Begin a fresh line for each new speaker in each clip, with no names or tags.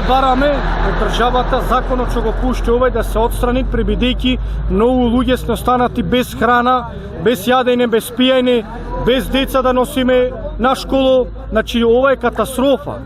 бараме од државата законот што го пушти овој да се отстрани, пребидејќи многу луѓе сме останати без храна, без јадење, без пиење, без деца да носиме на школу. Значи ова е катастрофа.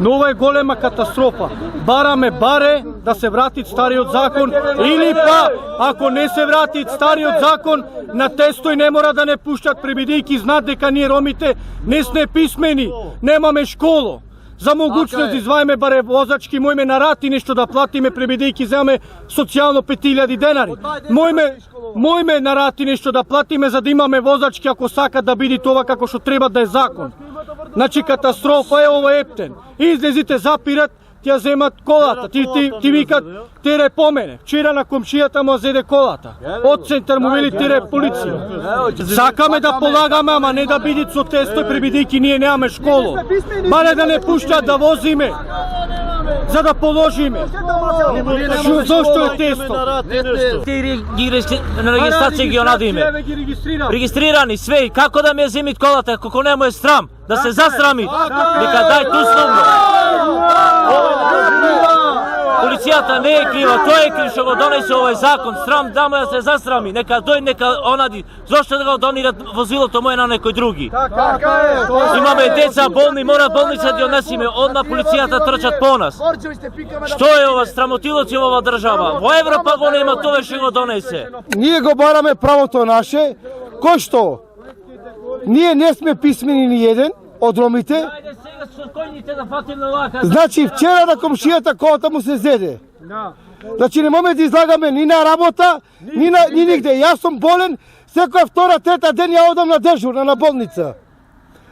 Но ова е голема катастрофа. Бараме баре да се врати стариот закон или па ако не се врати стариот закон на тестој не мора да не пуштат пребидејќи знаат дека ние ромите не сме писмени, немаме школо. За могуćност да извајме баре возачки, мојме на рати нешто да платиме пребидејќи земаме социјално 5000 денари. Мојме на рати нешто да платиме за да имаме возачки ако сакат да биде тоа како што треба да е закон. Значи катастрофа е ова ептен. Излезите запират, ти ја земат колата, ти викат тере помене. Вчера на комшијата му зеде колата. Од центар му вели тере полиција. Сакаме да полагаме, ама не да бидат со тестој, пребидејќи ние немаме школо. Баре да не пуштат да возиме, за да положиме. Зошто е тесто?
На регистрација ги онадиме. Регистрирани све, како да ме земит колата, како не му е срам, да се засрами. Нека дај условно. Полицијата не е крива, тој е крив што го донесе овој закон. Срам да му да се засрами, нека дој, нека онади. Зошто да го донират возилото мој на некој други? Имаме деца болни, мора болница да ја однесиме, одма полицијата трчат по нас. Што е ова срамотилоци ова држава? Во Европа го нема, тоа што го донесе.
Ние го бараме правото наше, кој што? Ние не сме писмени ни еден од ромите. Значи вчера на комшијата колата му се зеде. Значи не можеме да излагаме ни на работа, ни нигде. Јас сум болен, секоја втора, трета ден ја одам на дежурна на болница.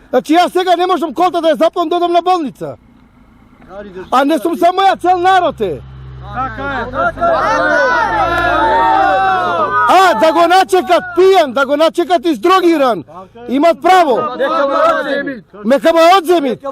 Значи јас сега не можам колата да ја запнам да одам на болница. А не сум само ја, цел народ е. Да го начекат пијан, да го начекат издрогиран, имат право. Нека му одземит.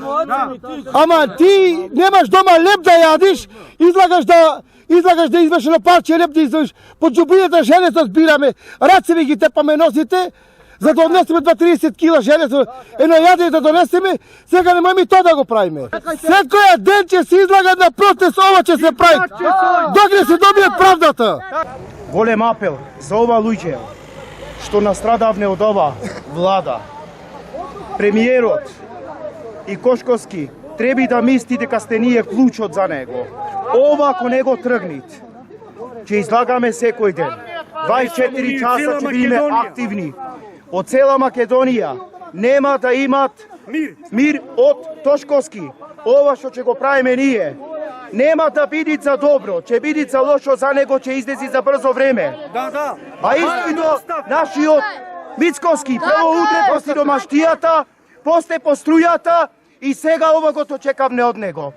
Ама ти немаш дома леп да јадиш, излагаш да извеш на парче леп да извеш. По џубијата железо збираме, рацеви ги тепаме носите, за да однесеме 2-30 кила железо, едно јаде да донесеме, сега не можеме тоа да го правиме. Секоја ден ќе се излагат на протест, ова ќе се прави, док не се добие правдата.
Голем апел за ова луѓе што настрадавне од ова влада. Премиерот и Кошковски треба да мисли дека сте ние клучот за него. Ова ако не го тргнит, ќе излагаме секој ден. 24 часа ќе бидеме активни. Од цела Македонија нема да имат мир од Тошковски. Ова што ќе го правиме ние нема да биде за добро, ќе биде за лошо, за него ќе излези за брзо време. А исто нашиот Мицковски прво удре по сиромаштијата, после по струјата и сега ова го то чекавме од него.